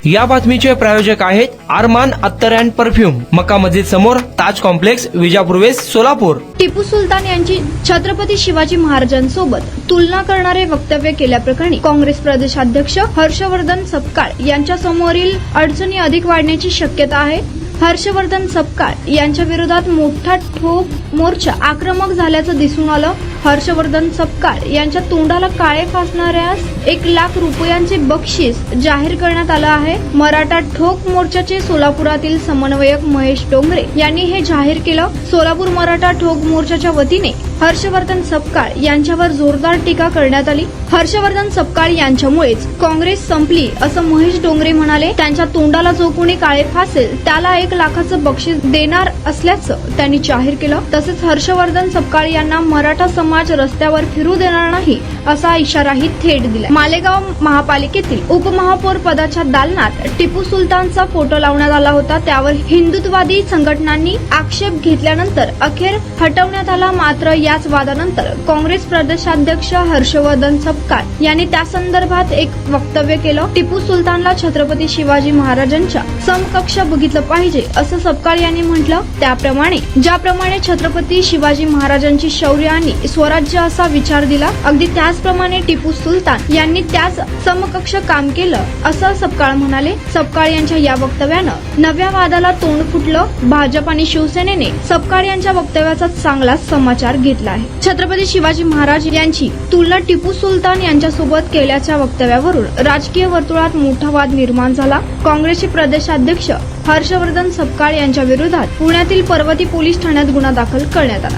या बातमीचे प्रायोजक आहेत अरमान अत्तर अँड परफ्यूम, मक्का मस्जिद समोर, ताज कॉम्प्लेक्स, विजापूर वेस्ट, सोलापूर। टिपू सुलतान यांची छत्रपती शिवाजी महाराजांसोबत तुलना करणारे वक्तव्य केल्याप्रकरणी काँग्रेस प्रदेशाध्यक्ष हर्षवर्धन सपकाळ यांच्या समोरील अडचणी अधिक वाढण्याची शक्यता आहे। हर्षवर्धन सपकाळ यांच्या विरोधात मोठा ठोक मोर्चा आक्रमक झाल्याचं दिसून आलं। हर्षवर्धन सपकाळ यांच्या तोंडाला काळे फासणाऱ्यास 1 लाख रुपयांचे बक्षीस जाहीर करण्यात आलं आहे। मराठा ठोक मोर्चाचे सोलापुरातील समन्वयक महेश डोंगरे यांनी हे जाहीर केलं। सोलापूर मराठा ठोक मोर्चाच्या वतीने हर्षवर्धन सपकाळ यांच्यावर जोरदार टीका करण्यात आली। हर्षवर्धन सपकाळ यांच्यामुळेच काँग्रेस संपली असं महेश डोंगरे म्हणाले। त्यांच्या तोंडाला जो कोणी काळे फासेल त्याला 1 लाखाचं बक्षीस देणार असल्याचं त्यांनी जाहीर केलं। तसेच हर्षवर्धन सपकाळ यांना मराठा समाज रस्त्यावर फिरू देणार नाही असा इशाराही थेट दिला। मालेगाव महापालिकेतील उपमहापौर पदाच्या दालनात टिपू सुलतानचा फोटो लावण्यात आला होता। त्यावर हिंदुत्ववादी संघटनांनी आक्षेप घेतल्यानंतर अखेर हटवण्यात आला। मात्र याच वादानंतर काँग्रेस प्रदेशाध्यक्ष हर्षवर्धन सपकाळ यांनी त्या संदर्भात एक वक्तव्य केलं। टिपू सुलतानला छत्रपती शिवाजी महाराजांच्या समकक्ष बघितलं पाहिजे असं सपकाळ यांनी म्हटलं। त्याप्रमाणे ज्याप्रमाणे छत्रपती शिवाजी महाराजांची शौर्य आणि स्वराज्य असा विचार दिला, अगदी त्याचप्रमाणे टिपू सुलतान यांनी त्याच समकक्ष काम केलं असं सपकाळ म्हणाले। सपकाळ यांच्या या वक्तव्यानं नव्या वादाला तोंड फुटलं। भाजप आणि शिवसेनेने सपकाळ यांच्या वक्तव्याचा चांगलाच समाचार घेतला आहे। छत्रपती शिवाजी महाराज यांची तुलना टिपू सुलतान यांच्यासोबत केल्याच्या वक्तव्यावरून राजकीय वर्तुळात मोठा वाद निर्माण झाला। काँग्रेसचे प्रदेशाध्यक्ष हर्षवर्धन सपकाळ यांच्या विरोधात पुण्यातील पर्वती पोलीस ठाण्यात गुन्हा दाखल करण्यात आला।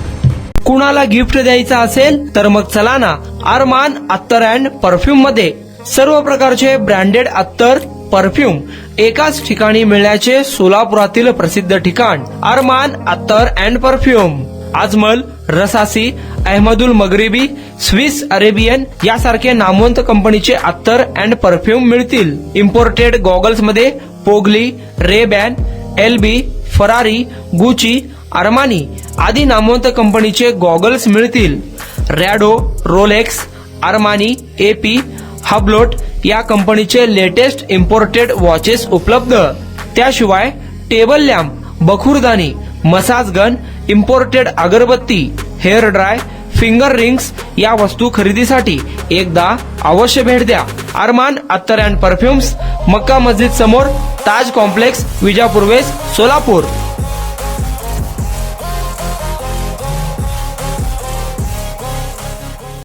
कुणाला गिफ्ट द्यायचं असेल तर मग चला ना अरमान अत्तर अँड परफ्यूम मध्ये सर्व प्रकारचे ब्रँडेड अत्तर परफ्यूम एकाच ठिकाणी मिळण्याचे सोलापुरातील प्रसिद्ध ठिकाण Armaan attar and perfume. Ajmal, Rasasi, Ahmed Al Maghribi, Swiss Arabian यासारखे नामवंत कंपनीचे अत्तर अँड परफ्यूम मिळतील। इम्पोर्टेड गॉगल्स मध्ये पोगली, Ray Ban, LB, Ferrari, Gucci, Armani आदी नामवंत कंपनीचे गॉगल्स मिळतील। Rado, Rolex, Armani, AP, Hublot या कंपनीचे लेटेस्ट इम्पोर्टेड वॉचेस उपलब्ध। त्याशिवाय टेबल लॅम्प, बखुरदानी, मसाज गन, इम्पोर्टेड अगरबत्ती, हेअर ड्राय, फिंगर रिंग्स या वस्तू खरेदीसाठी एकदा अवश्य भेट द्या। अरमान अत्तर अँड परफ्यूम्स, मक्का मस्जिद समोर, ताज कॉम्प्लेक्स, विजापूर वेस्ट, सोलापूर।